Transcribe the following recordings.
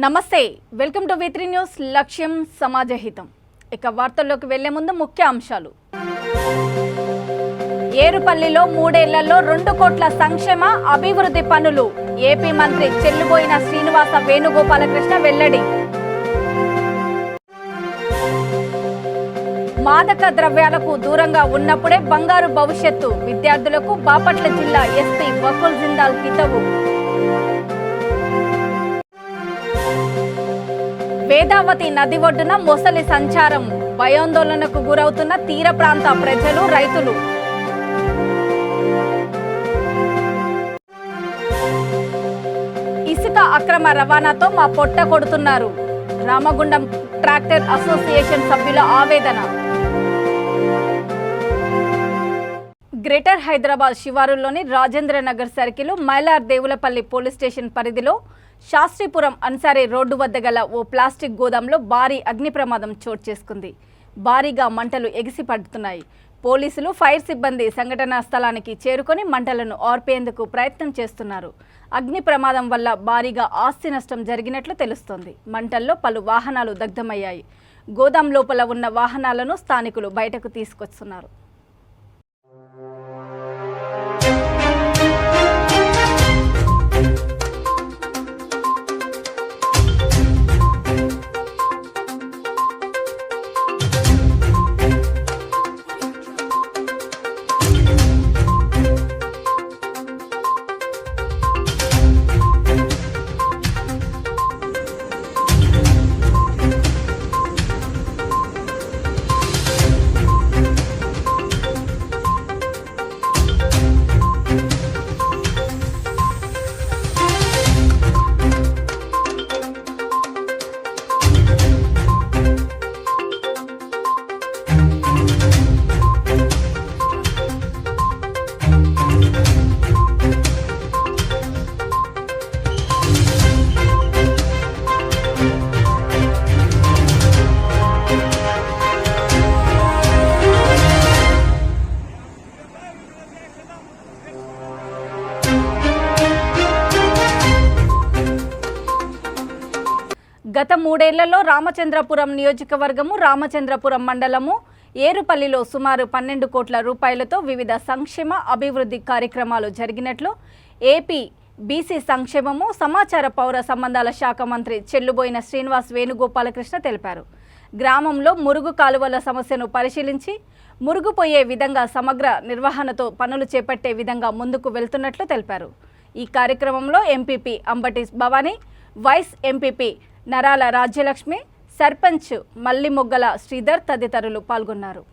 నమస్తే welcome to వి3 news లక్ష్యం సమాజహితం. ఇక వార్తల్లోకి వెళ్లే ముందు ముఖ్య అంశాలు. ఏరుపల్లిలో 3 ఏళ్లలో 2 కోట్ల సంక్షేమ అభివృద్ధి పనులు. ఏపీ మంత్రి చెల్లుబోయిన శ్రీనివాస వేణుగోపాలకృష్ణ వెల్లడి. మాదక ద్రవ్యాలకు దూరంగా ఉన్నప్పుడే బంగారు భవిష్యత్తు. విద్యార్థులకు బాపట్ల జిల్లా ఎస్పీ వకుల్ జిందాల్ హితవు. వేదావతి నది ఒడ్డున మొసలి సంచారం. భయాందోళనకు గురవుతున్న తీర ప్రాంత ప్రజలు, రైతులు. ఇసుక అక్రమ రవాణాతో మా పొట్ట కొడుతున్నారు. రామగుండం ట్రాక్టర్ అసోసియేషన్ సభ్యుల ఆవేదన. గ్రేటర్ హైదరాబాద్ శివారుల్లోని Rajendranagar circle Mylar Devulapalli police station పరిధిలో శాస్త్రీపురం అన్సారీ రోడ్డు వద్ద గల ఓ ప్లాస్టిక్ గోదాంలో భారీ అగ్ని ప్రమాదం చోటు చేసుకుంది. భారీగా మంటలు ఎగిసిపడుతున్నాయి. పోలీసులు, ఫైర్ సిబ్బంది సంఘటనా స్థలానికి చేరుకొని మంటలను ఆర్పేందుకు ప్రయత్నం చేస్తున్నారు. అగ్ని ప్రమాదం వల్ల భారీగా ఆస్తి నష్టం జరిగినట్లు తెలుస్తోంది. మంటల్లో పలు వాహనాలు దగ్ధమయ్యాయి. గోదాం లోపల ఉన్న వాహనాలను స్థానికులు బయటకు తీసుకొస్తున్నారు. గత 3 ఏళ్లలో రామచంద్రపురం నియోజకవర్గము, రామచంద్రపురం మండలము, ఏరుపల్లిలో సుమారు 12 కోట్ల రూపాయలతో వివిధ సంక్షేమ అభివృద్ధి కార్యక్రమాలు జరిగినట్లు ఏపీ బీసీ సంక్షేమము, సమాచార పౌర సంబంధాల శాఖ మంత్రి చెల్లుబోయిన శ్రీనివాస్ వేణుగోపాలకృష్ణ తెలిపారు. గ్రామంలో మురుగు కాలువల సమస్యను పరిశీలించి మురుగుపోయే విధంగా సమగ్ర నిర్వహణతో పనులు చేపట్టే విధంగా ముందుకు వెళ్తున్నట్లు తెలిపారు. ఈ కార్యక్రమంలో MPP Ambati Bhavani, vice MPP Narala Rajyalakshmi, sarpanch Mallimoggala Sridhar తదితరులు పాల్గొన్నారు.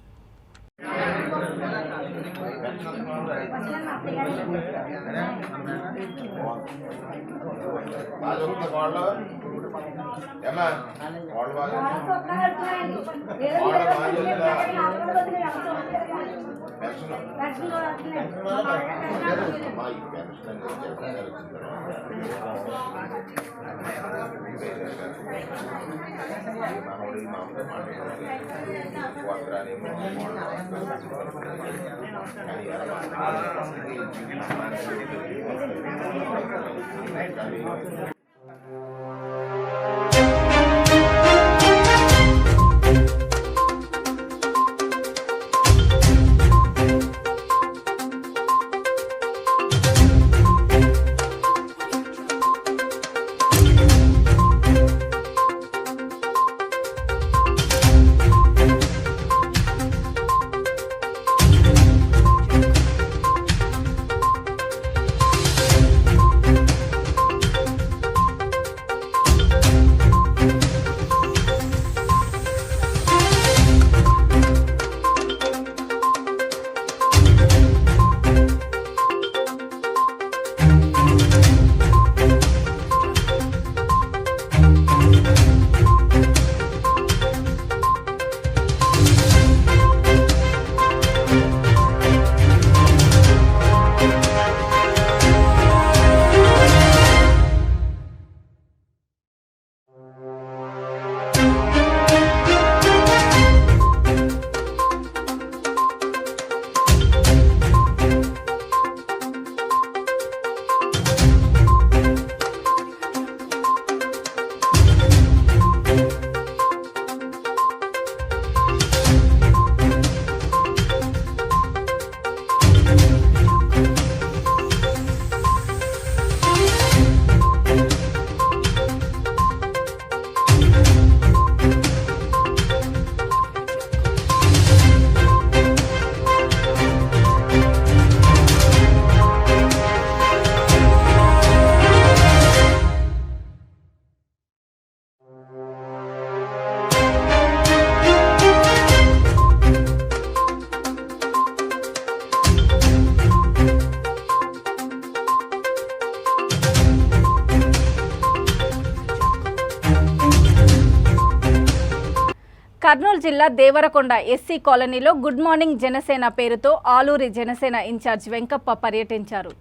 కర్నూలు జిల్లా దేవరకొండ ఎస్సీ కాలనీలో గుడ్ మార్నింగ్ జనసేన పేరుతో ఆలూరి జనసేన ఇన్ఛార్జ్ వెంకప్ప పర్యటించారు.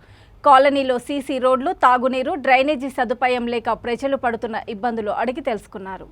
కాలనీలో సీసీ రోడ్లు, తాగునీరు, డ్రైనేజీ సదుపాయం లేక ప్రజలు పడుతున్న ఇబ్బందులు అడిగి తెలుసుకున్నారు.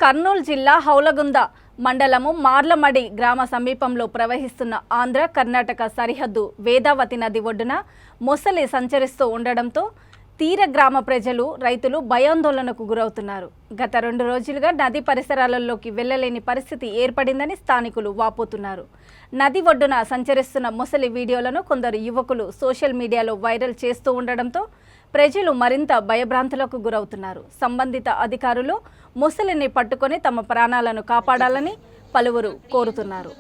కర్నూలు జిల్లా హౌలగుంద మండలము మార్లమడి గ్రామ సమీపంలో ప్రవహిస్తున్న ఆంధ్ర కర్ణాటక సరిహద్దు వేదావతి నది ఒడ్డున మొసలి సంచరిస్తూ ఉండడంతో తీర గ్రామ ప్రజలు, రైతులు భయాందోళనకు గురవుతున్నారు. గత 2 రోజులుగా నది పరిసరాలలోకి వెళ్లలేని పరిస్థితి ఏర్పడిందని స్థానికులు వాపోతున్నారు. నది ఒడ్డున సంచరిస్తున్న మొసలి వీడియోలను కొందరు యువకులు సోషల్ మీడియాలో వైరల్ చేస్తూ ఉండడంతో ప్రజలు మరింత భయభ్రాంతులకు గురవుతున్నారు. సంబంధిత అధికారులు మొసలిని పట్టుకొని తమ ప్రాణాలను కాపాడాలని పలువురు కోరుతున్నారు.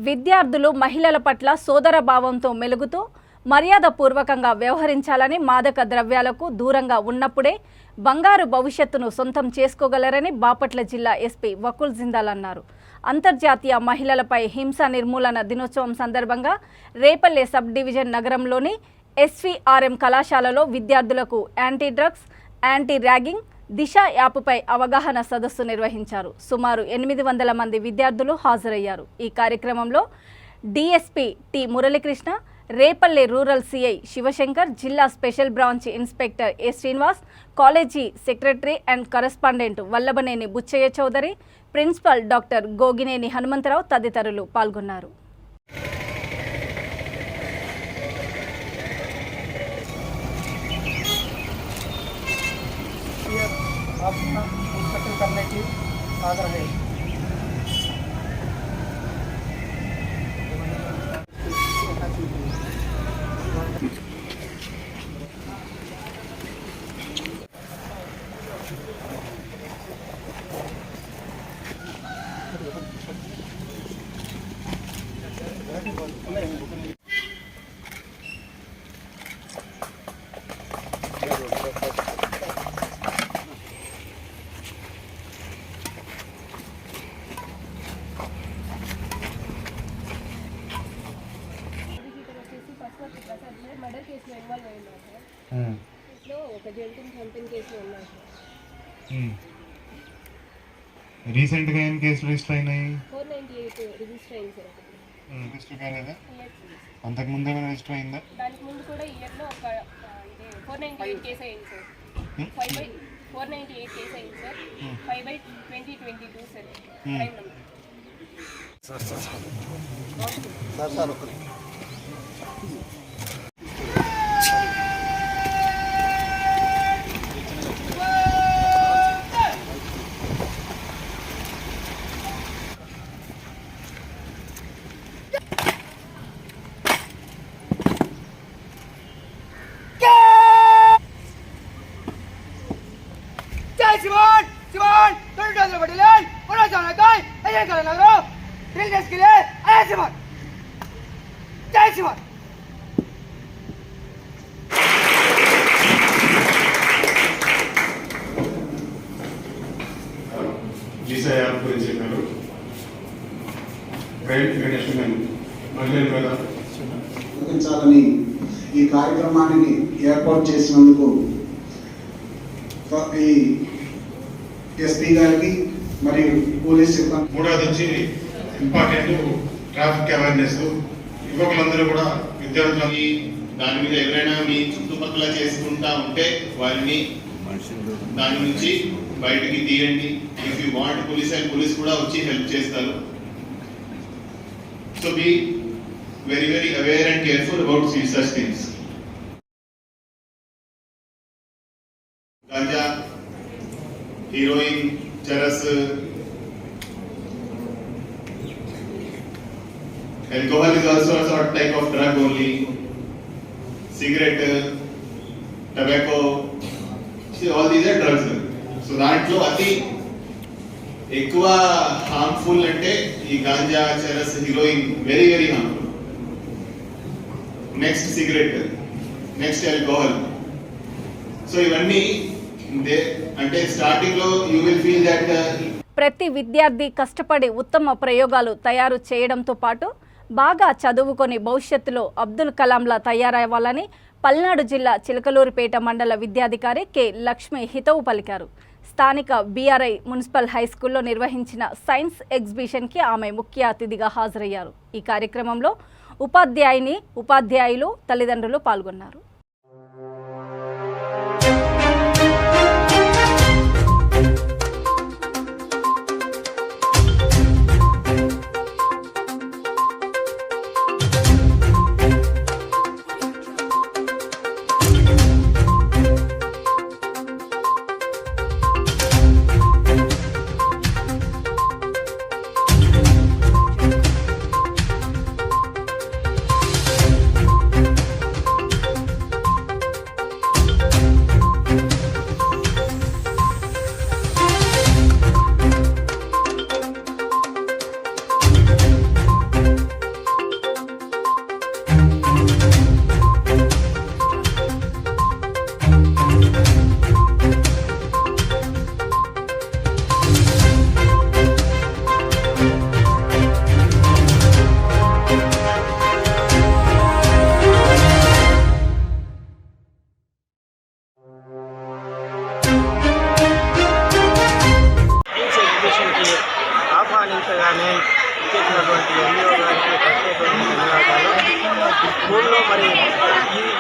విద్యార్థులు మహిళల పట్ల సోదర భావంతో మెలుగుతూ మర్యాదపూర్వకంగా వ్యవహరించాలని, మాదక ద్రవ్యాలకు దూరంగా ఉన్నప్పుడే బంగారు భవిష్యత్తును సొంతం చేసుకోగలరని బాపట్ల జిల్లా ఎస్పీ వకుల్ జిందాల్ అన్నారు. అంతర్జాతీయ మహిళలపై హింస నిర్మూలన దినోత్సవం సందర్భంగా రేపల్లె సబ్ డివిజన్ నగరంలోని ఎస్వీఆర్ఎం కళాశాలలో విద్యార్థులకు యాంటీ డ్రగ్స్, యాంటీ ర్యాగింగ్, దిశ యాప్పై అవగాహన సదస్సు నిర్వహించారు. సుమారు 800 మంది విద్యార్థులు హాజరయ్యారు. ఈ కార్యక్రమంలో DSP T Muralikrishna, Repalle rural CI Shivashankar, జిల్లా special branch inspector A Srinivas, college secretary and correspondent Vallabhaneni Buchaiah Chowdary, principal doctor Gogineni Hanumantha Rao తదితరులు పాల్గొన్నారు. अपना मुस्तकिल करने की आग्रह है। మర్డర్ కేసులో ఇన్వాల్వ్ అయ్యింది సార్. కేసులో ఒక జంతువుని చంపిన కేసులో ఉన్నారు సార్. రీసెంట్గా ఏం కేసులు రిజిస్టర్ అయినాయి? 498 రిజిస్టర్ అయింది సార్. రిజిస్టర్ కాలేదా? అంతకుముందు ఏమైనా రిజిస్టర్ అయిందా? దానికి ముందు కూడా ఇయర్లో ఒక అంటే 498 కేసు అయింది సార్. 498 కేసు అయింది sir. 5/2022 sir. Crime number sir Simon, don't tell me what you learn. What are you doing? I ain't gonna know. Drill this killer. Hey, Simon. Jai Simon. Disha app గురించి చెప్పారు. నిర్వహించాలని ఈ కార్యక్రమాన్ని ఏర్పాటు చేసినందుకు ఈ SP గారికి మరియు పోలీస్ సిబ్బంది. మూడవది వచ్చి ఇంపార్టెంట్ ట్రాఫిక్ అవేర్నెస్. యువకులందరూ కూడా విద్యార్థులకి దాని మీద ఎవరైనా మీ చుట్టుపక్కల చేసుకుంటా ఉంటే వారిని దాని నుంచి బయటికి తీయండి. ఇఫ్ యూ వాంట్ పోలీస్ కూడా వచ్చి హెల్ప్ చేస్తారు. So be very very aware and careful about such things. Ganja, heroin, charas, alcohol is also a sort type of drug only. Cigarette, tobacco, see all these are drugs. So దాంట్లో అతి ఎక్కువ harmful అంటే ఈ ganja, charas, heroine very very harmful. Next cigarette, next alcohol. So ఇవన్నీ అంటే starting లో you will feel that ప్రతి విద్యార్థి కష్టపడి ఉత్తమ ప్రయోగాలు తయారు చేయడంతో పాటు బాగా చదువుకొని భవిష్యత్తులో అబ్దుల్ కలాంలా తయారవ్వాలని పల్నాడు జిల్లా చిలకలూరిపేట మండల విద్యాధికారి కె లక్ష్మి హితవు పలికారు. స్థానిక బీఆర్ఐ మున్సిపల్ హైస్కూల్లో నిర్వహించిన సైన్స్ ఎగ్జిబిషన్కి ఆమె ముఖ్య అతిథిగా హాజరయ్యారు. ఈ కార్యక్రమంలో ఉపాధ్యాయులు, తల్లిదండ్రులు పాల్గొన్నారు. ఆహ్వానించగానే ఇచ్చేసినటువంటి ఎంఈఓ గారికి ప్రత్యేకమైన ధన్యవాదాలు. స్కూల్లో మరి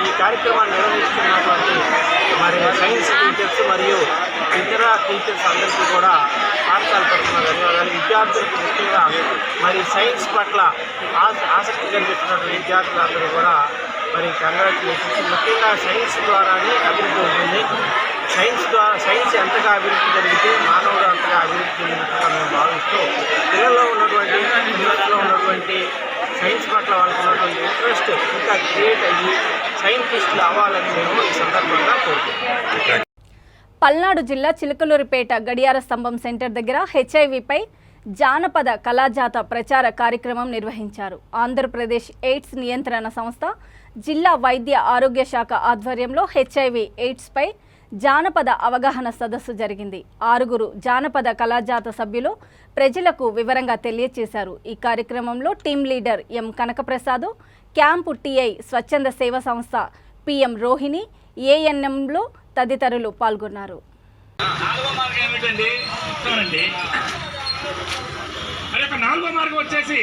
ఈ కార్యక్రమాన్ని నిర్వహిస్తున్నటువంటి మరి సైన్స్ టీచర్స్ మరియు ఇతర టీచర్స్ అందరికీ కూడా పాఠశాల తరఫున ధన్యవాదాలు. విద్యార్థులకు ముఖ్యంగా మరి సైన్స్ పట్ల ఆసక్తి కనిపిస్తున్నటువంటి విద్యార్థులందరూ కూడా మరి కంగ్రాచులేషన్స్. ముఖ్యంగా సైన్స్ ద్వారానే అభివృద్ధి ఉంటుంది. సైన్స్ ఎంతగా అభివృద్ధి జరిగితే మానవుడు అంతగా అభివృద్ధి చెందినట్టుగా మేము భావిస్తూ పిల్లల్లో ఉన్నటువంటి సైన్స్ పట్ల వాళ్ళకు ఉన్నటువంటి ఇంట్రెస్ట్ ఇంకా క్రియేట్ అయ్యి సైంటిస్టులు అవ్వాలని మేము ఈ సందర్భంగా కోరుకుంటున్నాం. పల్నాడు జిల్లా చిలకలూరిపేట గడియార స్తంభం సెంటర్ దగ్గర హెచ్ఐవిపై జానపద కళాజాత ప్రచార కార్యక్రమం నిర్వహించారు. ఆంధ్రప్రదేశ్ ఎయిడ్స్ నియంత్రణ సంస్థ, జిల్లా వైద్య ఆరోగ్య శాఖ ఆధ్వర్యంలో హెచ్ఐవి ఎయిడ్స్పై జానపద అవగాహన సదస్సు జరిగింది. 6 జానపద కళాజాత సభ్యులు ప్రజలకు వివరంగా తెలియజేశారు. ఈ కార్యక్రమంలో టీం లీడర్ ఎం కనకప్రసాద్, క్యాంపు టీఐ స్వచ్ఛంద సేవ సంస్థ పిఎం రోహిణి, ఏఎన్ఎంలు తదితరులు పాల్గొన్నారు. నాలుగో మార్గం వచ్చేసి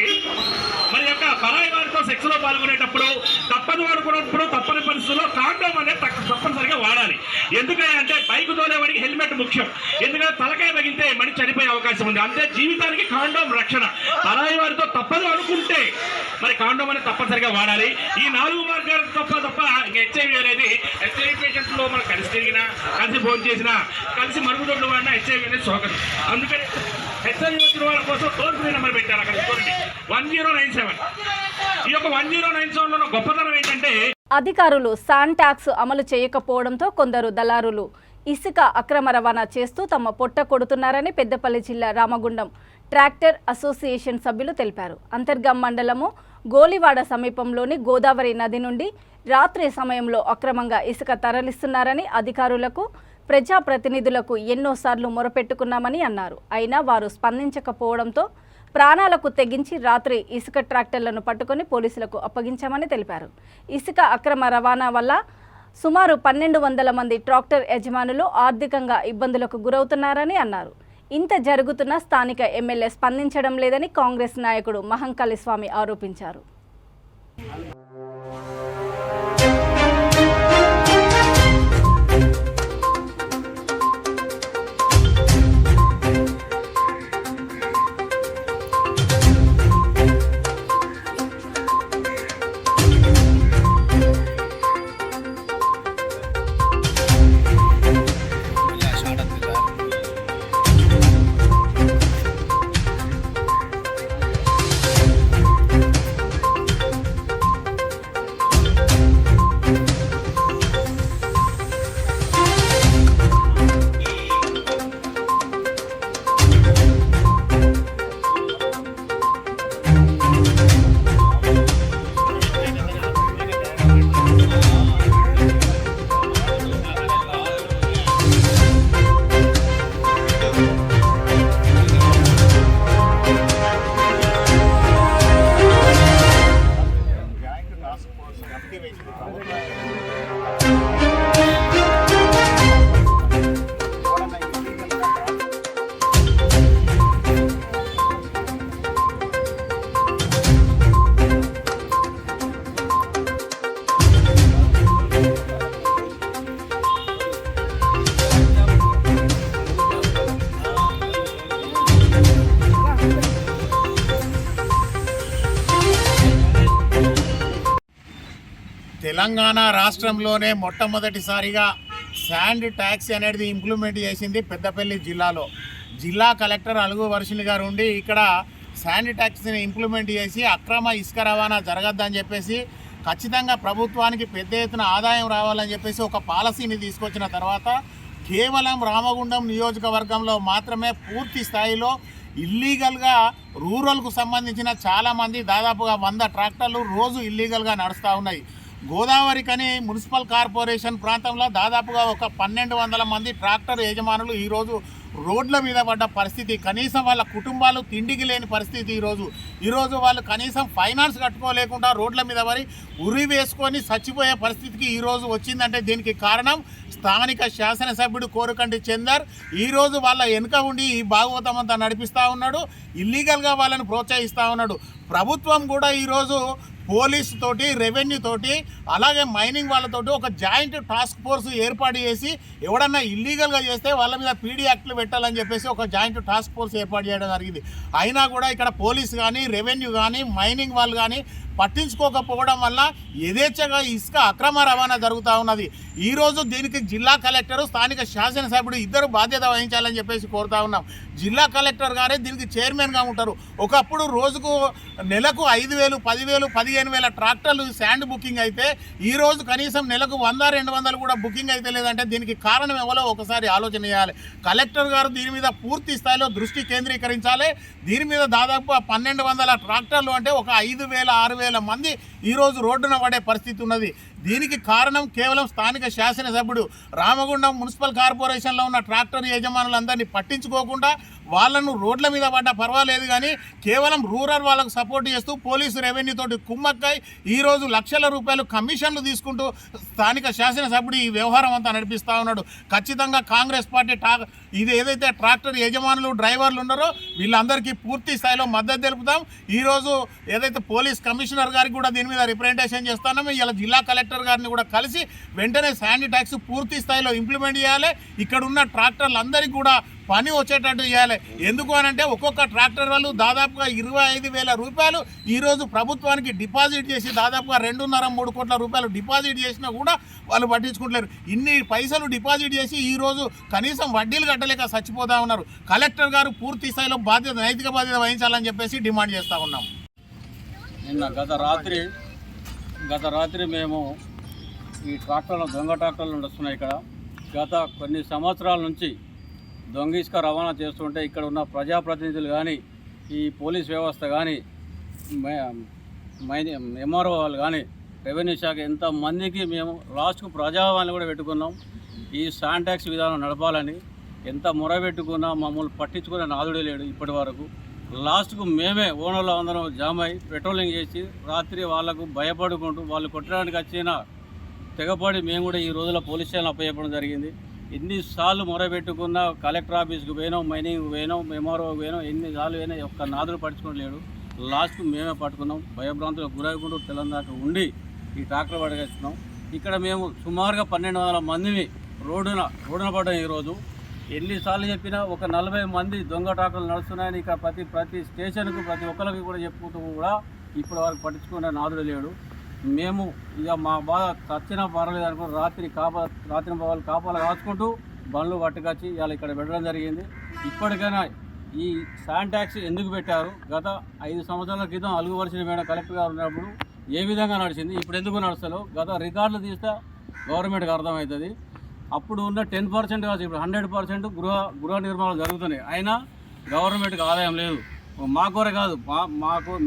మరి యొక్క పరాయి వారితో సెక్స్ లో పాల్గొనేటప్పుడు తప్పని అనుకున్నప్పుడు తప్పని పరిస్థితుల్లో కాండోమ్ అనేది తప్పనిసరిగా వాడాలి. ఎందుకంటే బైక్ తోలేవాడికి హెల్మెట్ ముఖ్యం. ఎందుకంటే తలకాయ తగిలితే మనిషి చనిపోయే అవకాశం ఉంది. అంతే జీవితానికి కాండోమ్ రక్షణ. పరాయి వారితో తప్పదు అనుకుంటే మరి కాండోమ్ అనేది తప్పనిసరిగా వాడాలి. ఈ 4 మార్గాలు తప్ప హెచ్ఐవి అనేది హెచ్ఐవి పేషెంట్స్ లో మనం కలిసి తిరిగినా, కలిసి భోజనం చేసినా, కలిసి మరుగుదొడ్లు వాడినా హెచ్ఐవి అనేది సోకదు. అందుకని హెచ్ఐవి వచ్చిన వాళ్ళ కోసం టోల్ ఫ్రీ నెంబర్ పెట్టారు అక్కడ చూడండి, 1097. ఈ యొక్క 1097లో గొప్పతనం ఏంటంటే అధికారులు శాండ్ ట్యాక్స్ అమలు చేయకపోవడంతో కొందరు దళారులు ఇసుక అక్రమ రవాణా చేస్తూ తమ పొట్ట కొడుతున్నారని పెద్దపల్లి జిల్లా రామగుండం ట్రాక్టర్ అసోసియేషన్ సభ్యులు తెలిపారు. అంతర్గాం మండలము గోలివాడ సమీపంలోని గోదావరి నది నుండి రాత్రి సమయంలో అక్రమంగా ఇసుక తరలిస్తున్నారని అధికారులకు ప్రజాప్రతినిధులకు ఎన్నోసార్లు మొరపెట్టుకున్నామని అన్నారు. అయినా వారు స్పందించకపోవడంతో ప్రాణాలకు తెగించి రాత్రి ఇసుక ట్రాక్టర్లను పట్టుకొని పోలీసులకు అప్పగించామని తెలిపారు. ఇసుక అక్రమ రవాణా వల్ల సుమారు 1200 మంది ట్రాక్టర్ యజమానులు ఆర్థికంగా ఇబ్బందులకు గురవుతున్నారని అన్నారు. ఇంత జరుగుతున్న స్థానిక ఎమ్మెల్యే స్పందించడం లేదని కాంగ్రెస్ నాయకుడు మహంకాళి స్వామి ఆరోపించారు. తెలంగాణ రాష్ట్రంలోనే మొట్టమొదటిసారిగా శాండ్ ట్యాక్స్ అనేది ఇంప్లిమెంట్ చేసింది పెద్దపల్లి జిల్లాలో. జిల్లా కలెక్టర్ అలుగు వర్షిణి గారు ఉండి ఇక్కడ శాండ్ ట్యాక్స్ని ఇంప్లిమెంట్ చేసి అక్రమ ఇసుక రవాణా జరగద్దని చెప్పేసి ఖచ్చితంగా ప్రభుత్వానికి పెద్ద ఎత్తున ఆదాయం రావాలని చెప్పేసి ఒక పాలసీని తీసుకొచ్చిన తర్వాత కేవలం రామగుండం నియోజకవర్గంలో మాత్రమే పూర్తి స్థాయిలో ఇల్లీగల్గా రూరల్కు సంబంధించిన చాలామంది దాదాపుగా 100 ట్రాక్టర్లు రోజు ఇల్లీగల్గా నడుస్తూ ఉన్నాయి. గోదావరికని మున్సిపల్ కార్పొరేషన్ ప్రాంతంలో దాదాపుగా ఒక 1200 మంది ట్రాక్టర్ యజమానులు ఈరోజు రోడ్ల మీద పడ్డ పరిస్థితి. కనీసం వాళ్ళ కుటుంబాలు తిండికి లేని పరిస్థితి. ఈరోజు వాళ్ళు కనీసం ఫైనాన్స్ కట్టుకోలేకుండా రోడ్ల మీద పడి ఉరి వేసుకొని చచ్చిపోయే పరిస్థితికి ఈరోజు వచ్చిందంటే దీనికి కారణం స్థానిక శాసనసభ్యుడు కోరుకంటి చందర్ ఈరోజు వాళ్ళ వెనుక ఉండి ఈ భాగవతం అంతా నడిపిస్తూ ఉన్నాడు. ఇల్లీగల్గా వాళ్ళని ప్రోత్సహిస్తూ ఉన్నాడు. ప్రభుత్వం కూడా ఈరోజు పోలీసు తోటి, రెవెన్యూ తోటి, అలాగే మైనింగ్ వాళ్ళతోటి ఒక జాయింట్ టాస్క్ ఫోర్స్ ఏర్పాటు చేసి ఎవడన్నా ఇల్లీగల్గా చేస్తే వాళ్ళ మీద పీడీ యాక్ట్లు పెట్టాలని చెప్పేసి ఒక జాయింట్ టాస్క్ ఫోర్స్ ఏర్పాటు చేయడం జరిగింది. అయినా కూడా ఇక్కడ పోలీసు కానీ, రెవెన్యూ కానీ, మైనింగ్ వాళ్ళు కానీ పట్టించుకోకపోవడం వల్ల యథేచ్ఛగా ఇసుక అక్రమ రవాణా జరుగుతూ ఉన్నది. ఈరోజు దీనికి జిల్లా కలెక్టరు, స్థానిక శాసనసభ్యుడు ఇద్దరు బాధ్యత వహించాలని చెప్పేసి కోరుతా ఉన్నాం. జిల్లా కలెక్టర్ గారే దీనికి చైర్మన్గా ఉంటారు. ఒకప్పుడు రోజుకు నెలకు 5,000, 10,000, 15,000 ట్రాక్టర్లు శాండ్ బుకింగ్ అయితే ఈరోజు కనీసం నెలకు 100-200 కూడా బుకింగ్ అయితే లేదంటే దీనికి కారణం ఎవరో ఒకసారి ఆలోచన చేయాలి. కలెక్టర్ గారు దీని మీద పూర్తి స్థాయిలో దృష్టి కేంద్రీకరించాలి. దీని మీద దాదాపు 1,200 ట్రాక్టర్లు అంటే ఒక 5,000-6,000 మంది ఈరోజు రోడ్డున పడే పరిస్థితి ఉన్నది. దీనికి కారణం కేవలం స్థానిక శాసనసభ్యుడు. రామగుండం మున్సిపల్ కార్పొరేషన్లో ఉన్న ట్రాక్టర్ యజమానులందరినీ పట్టించుకోకుండా వాళ్ళను రోడ్ల మీద పడ్డా పర్వాలేదు కానీ కేవలం రూరల్ వాళ్ళకు సపోర్ట్ చేస్తూ పోలీసు, రెవెన్యూ తోటి కుమ్మక్కై ఈరోజు లక్షల రూపాయలు కమిషన్లు తీసుకుంటూ స్థానిక శాసనసభ్యుడు ఈ వ్యవహారం అంతా నడిపిస్తూ ఉన్నాడు. ఖచ్చితంగా కాంగ్రెస్ పార్టీ ఇది ఏదైతే ట్రాక్టర్ యజమానులు, డ్రైవర్లు ఉన్నారో వీళ్ళందరికీ పూర్తి స్థాయిలో మద్దతు తెలుపుతాం. ఈరోజు ఏదైతే పోలీస్ కమిషనర్ గారికి కూడా దీని మీద రిప్రజెంటేషన్ చేస్తున్నామో ఇలా జిల్లా కలెక్టర్ గారిని కూడా కలిసి వెంటనే శాండ్ ట్యాక్స్ పూర్తి స్థాయిలో ఇంప్లిమెంట్ చేయాలి. ఇక్కడ ఉన్న ట్రాక్టర్లందరికీ కూడా పని వచ్చేటట్టు చేయాలి. ఎందుకు అనంటే ఒక్కొక్క ట్రాక్టర్ వాళ్ళు దాదాపుగా 25,000 రూపాయలు ఈరోజు ప్రభుత్వానికి డిపాజిట్ చేసి దాదాపుగా 2.5-3 కోట్ల రూపాయలు డిపాజిట్ చేసినా కూడా వాళ్ళు పట్టించుకుంటలేరు. ఇన్ని పైసలు డిపాజిట్ చేసి ఈరోజు కనీసం వడ్డీలు కట్టలేక చచ్చిపోతూ ఉన్నారు. కలెక్టర్ గారు పూర్తి స్థాయిలో నైతిక బాధ్యత వహించాలని చెప్పేసి డిమాండ్ చేస్తూ ఉన్నాం. నిన్న గత రాత్రి మేము ఈ ట్రాక్టర్లు, దొంగ ట్రాక్టర్లు నడుస్తున్నాయి. ఇక్కడ గత కొన్ని సంవత్సరాల నుంచి దొంగ ఇసుక రవాణా చేస్తుంటే ఇక్కడ ఉన్న ప్రజాప్రతినిధులు కానీ, ఈ పోలీస్ వ్యవస్థ కానీ, ఎంఆర్ఓ వాళ్ళు కానీ, రెవెన్యూ శాఖ ఎంతమందికి మేము లాస్ట్కు ప్రజావాణి కూడా పెట్టుకున్నాం. ఈ శాండ్ ట్యాక్స్ విధానం నడపాలని ఎంత మొరబెట్టుకున్నా మమ్మల్ని పట్టించుకునే నాదుడే లేడు ఇప్పటి వరకు. లాస్ట్కు మేమే ఓనర్లు అందరం జామ్ అయి పెట్రోలింగ్ చేసి రాత్రి వాళ్లకు భయపడుకుంటూ వాళ్ళు కొట్టడానికి వచ్చిన తెగపడి మేము కూడా ఈ రోజుల పోలీస్ స్టేషన్ అప్పచెప్పడం జరిగింది. ఎన్నిసార్లు మొరబెట్టుకున్నా కలెక్టర్ ఆఫీస్కి పోయినాం, మైనింగ్కి పోయినాం, ఎంఆర్ఓకి పోయినాం, ఎన్నిసార్లు పోయినా ఒక్క నాదుడు పట్టుకోలేడు. లాస్ట్కు మేమే పట్టుకున్నాం. భయభ్రాంతులకు గురవుకుంటూ తెలంగాణ ఉండి ఈ ట్రాక్టర్ పడగేస్తున్నాం. ఇక్కడ మేము సుమారుగా 1200 మందిని రోడ్డున పడ్డాం. ఈరోజు ఎన్నిసార్లు చెప్పినా ఒక 40 మంది దొంగ ట్రాక్టర్లు నడుస్తున్నాయని ఇక ప్రతి స్టేషన్కు ప్రతి ఒక్కరికి కూడా చెప్పుకుంటూ కూడా ఇప్పటి వరకు పట్టించుకునే నాదుడు లేడు. మేము ఇక మా బాధ చచ్చినా పర్వాలేదు అనుకుని రాత్రి పగలు కాపాలు కాచుకుంటూ బండ్లు పట్టుకొచ్చి ఇవాళ ఇక్కడ పెట్టడం జరిగింది. ఇప్పటికైనా ఈ శాండ్ ట్యాక్స్ ఎందుకు పెట్టారు? గత 5 సంవత్సరాల క్రితం అలుగు వర్షం మేడం కలెక్టర్ గారు ఉన్నప్పుడు ఏ విధంగా నడిచింది, ఇప్పుడు ఎందుకు నడుస్తలో గత రికార్డులు తీస్తే గవర్నమెంట్కి అర్థమవుతుంది. అప్పుడు ఉన్న 10% కాదు, ఇప్పుడు 100% గృహ నిర్మాణాలు జరుగుతున్నాయి. అయినా గవర్నమెంట్కి ఆదాయం లేదు. మాకొరే కాదు,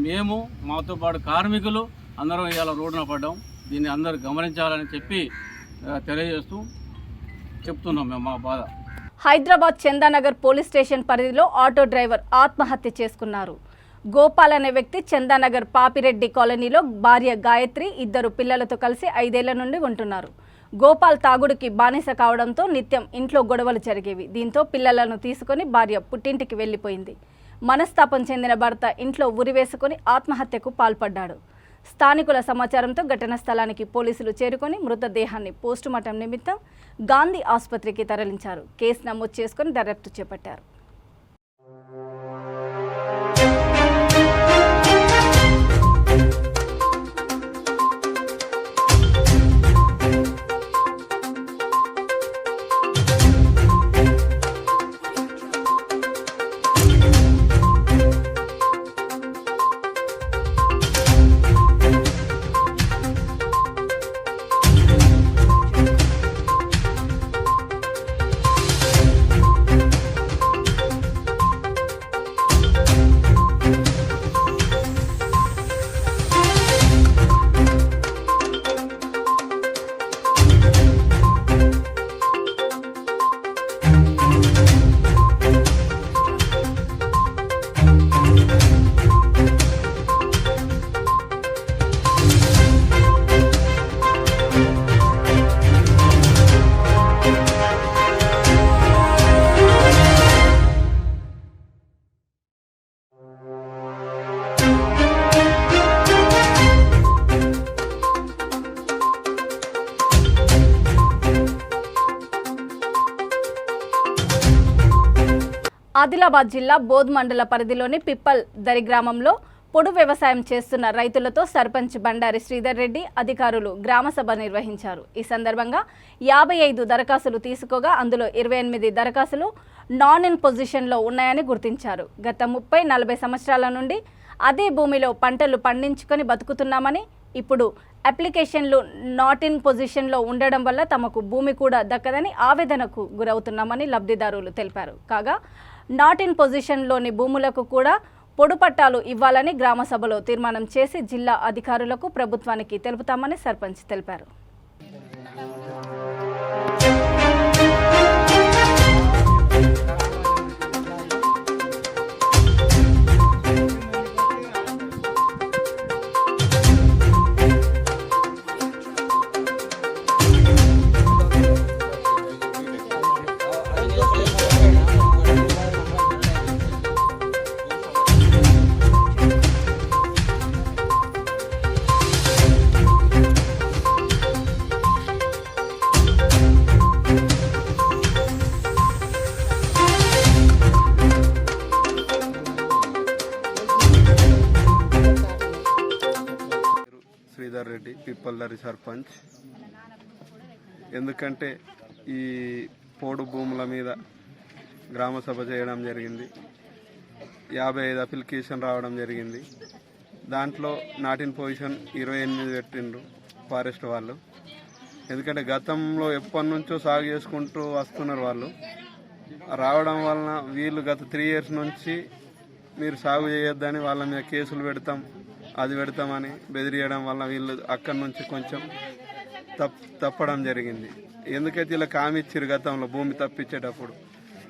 మేము మాతో పాటు కార్మికులు అందరం ఇవాళ రోడ్డున పడ్డాం. దీన్ని అందరూ గమనించాలని చెప్పి చెప్తున్నాం మేము మా బాధ. హైదరాబాద్ చందానగర్ పోలీస్ స్టేషన్ పరిధిలో ఆటో డ్రైవర్ ఆత్మహత్య చేసుకున్నారు. గోపాల్ అనే వ్యక్తి చందానగర్ పాపిరెడ్డి కాలనీలో భార్య గాయత్రి, 2 పిల్లలతో కలిసి 5 ఏళ్ల నుండి ఉంటున్నారు. గోపాల్ తాగుడికి బానిస కావడంతో నిత్యం ఇంట్లో గొడవలు జరిగేవి. దీంతో పిల్లలను తీసుకొని భార్య పుట్టింటికి వెళ్లిపోయింది. మనస్తాపం చెందిన భర్త ఇంట్లో ఉరివేసుకొని ఆత్మహత్యకు పాల్పడ్డాడు. స్థానికుల సమాచారంతో ఘటనా స్థలానికి పోలీసులు చేరుకొని మృతదేహాన్ని పోస్టుమార్టం నిమిత్తం గాంధీ ఆసుపత్రికి తరలించారు. కేసు నమోదు చేసుకుని దర్యాప్తు చేపట్టారు. ఆదిలాబాద్ జిల్లా బోధ్ మండల పరిధిలోని పిప్పల్ దరి గ్రామంలో పొడు వ్యవసాయం చేస్తున్న రైతులతో సర్పంచ్ బండారి శ్రీధర్ రెడ్డి అధికారులు గ్రామసభ నిర్వహించారు. ఈ సందర్భంగా 55 దరఖాస్తులు తీసుకోగా అందులో 28 దరఖాస్తులు నాన్ ఇన్ పొజిషన్లో ఉన్నాయని గుర్తించారు. గత 30-40 సంవత్సరాల నుండి అదే భూమిలో పంటలు పండించుకొని బతుకుతున్నామని, ఇప్పుడు అప్లికేషన్లు నాట్ ఇన్ పొజిషన్లో ఉండడం వల్ల తమకు భూమి కూడా దక్కదని ఆవేదనకు గురవుతున్నామని లబ్ధిదారులు తెలిపారు. కాగా నాట్ ఇన్ పొజిషన్లోని భూములకు కూడా పొడు పట్టాలు ఇవ్వాలని గ్రామ సభలో తీర్మానం చేసి జిల్లా అధికారులకు ప్రభుత్వానికి తెలుపుతామని సర్పంచ్ తెలిపారు. శ్రీధర్ రెడ్డి, పిప్పల్దరి సర్పంచ్. ఎందుకంటే ఈ పోడు భూముల మీద గ్రామసభ చేయడం జరిగింది. 55 అప్లికేషన్ రావడం జరిగింది. దాంట్లో నాట్ ఇన్ పొజిషన్ 28 పెట్టిండ్రు ఫారెస్ట్ వాళ్ళు. ఎందుకంటే గతంలో ఎప్పటి నుంచో సాగు చేసుకుంటూ వస్తున్నారు వాళ్ళు. రావడం వలన వీళ్ళు గత 3 years నుంచి మీరు సాగు చేయొద్దని వాళ్ళ మీద కేసులు పెడతాం, అది పెడతామని బెదిరియడం వల్ల వీళ్ళు అక్కడి నుంచి కొంచెం తప్పడం జరిగింది. ఎందుకైతే ఇలా హామీ ఇచ్చారు గతంలో భూమి తప్పించేటప్పుడు.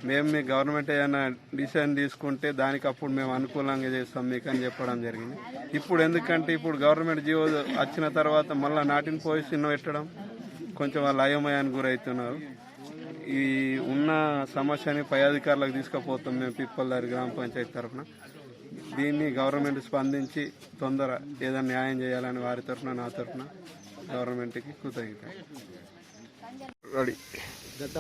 మేము మీ గవర్నమెంట్ ఏదైనా డిసిషన్ తీసుకుంటే దానికి అప్పుడు మేము అనుకూలంగా చేస్తాం మీకు అని చెప్పడం జరిగింది. ఇప్పుడు ఎందుకంటే ఇప్పుడు గవర్నమెంట్ జీవో వచ్చిన తర్వాత మళ్ళీ నాటిన పొజిషన్ పెట్టడం కొంచెం వాళ్ళు అయోమయానికి గురవుతున్నారు. ఈ ఉన్న సమస్యని పై అధికారులకు తీసుకుపోతాం మేము పిప్పల్దారి గ్రామ పంచాయతీ తరఫున. దీన్ని గవర్నమెంట్ స్పందించి తొందర ఏదైనా న్యాయం చేయాలని వారి తరఫున నా తరఫున గవర్నమెంట్కి కృతజ్ఞత. గత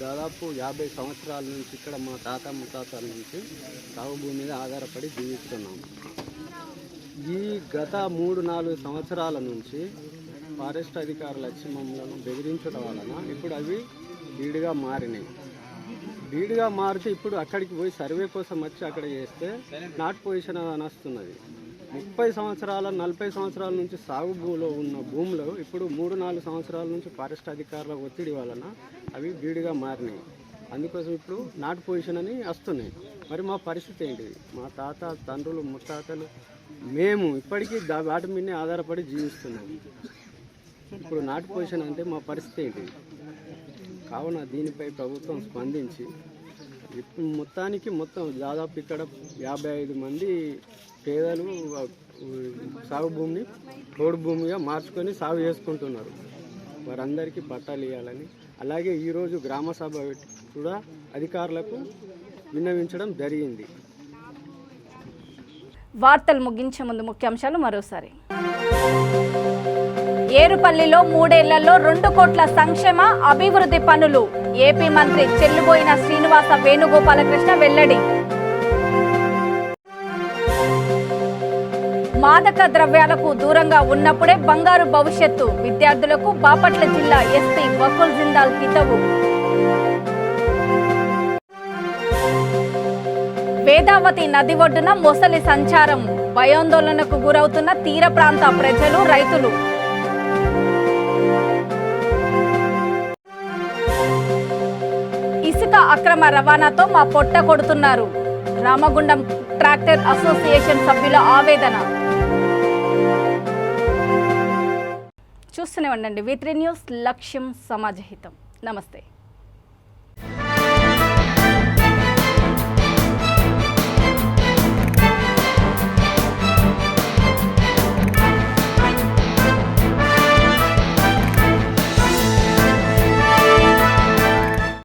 దాదాపు 50 సంవత్సరాల నుంచి ఇక్కడ మా తాత ముత్తాతల నుంచి సాగు భూమి మీద ఆధారపడి జీవిస్తున్నాము. ఈ గత 3-4 సంవత్సరాల నుంచి ఫారెస్ట్ అధికారులు వచ్చి మమ్మల్ని బెదిరించడం వలన ఇప్పుడు అవి బీడుగా మారినాయి. బీడుగా మారితే ఇప్పుడు అక్కడికి పోయి సర్వే కోసం వచ్చి అక్కడ చేస్తే నాట్ పొజిషన్ అని వస్తున్నది. 30 సంవత్సరాల 40 సంవత్సరాల నుంచి సాగు భూమిలో ఉన్న భూములు ఇప్పుడు 3-4 సంవత్సరాల నుంచి ఫారెస్ట్ అధికారుల ఒత్తిడి వలన అవి బీడుగా మారినాయి. అందుకోసం ఇప్పుడు నాట్ పొజిషన్ అని వస్తున్నాయి. మరి మా పరిస్థితి ఏంటిది? మా తాత తండ్రులు ముత్తాతలు మేము ఇప్పటికీ వాటి మీదనే ఆధారపడి జీవిస్తున్నాము. ఇప్పుడు నాట్ పొజిషన్ అంటే మా పరిస్థితి ఏంటిది? కావున దీనిపై ప్రభుత్వం స్పందించి మొత్తం దాదాపు ఇక్కడ 55 మంది పేదలు సాగు భూమిని తోడు భూమిగా మార్చుకొని సాగు చేసుకుంటున్నారు. వారందరికీ పట్టాలు ఇవ్వాలని, అలాగే ఈరోజు గ్రామ సభ కూడా అధికారులకు విన్నవించడం జరిగింది. వార్తలు ముగించే ముందు ముఖ్యాంశాలు మరోసారి. ఏరుపల్లిలో 3 ఏళ్లలో 2 కోట్ల సంక్షేమ అభివృద్ధి పనులు. ఏపీ మంత్రి చెల్లుబోయిన శ్రీనివాస వేణుగోపాలకృష్ణ వెల్లడి. మాదక ద్రవ్యాలకు దూరంగా ఉన్నప్పుడే బంగారు భవిష్యత్తు. విద్యార్థులకు బాపట్ల జిల్లా ఎస్పీ వకుల్ జిందాల్ హితవు. వేదావతి నది ఒడ్డున మొసలి సంచారం. భయాందోళనకు గురవుతున్న తీర ప్రాంత ప్రజలు, రైతులు. ఇసుక అక్రమ రవాణాతో మా పొట్ట కొడుతున్నారు. రామగుండం ట్రాక్టర్ అసోసియేషన్ సభ్యుల ఆవేదన. చూస్తూనే ఉండండి V3 న్యూస్. లక్ష్యం సమాజహితం. నమస్తే.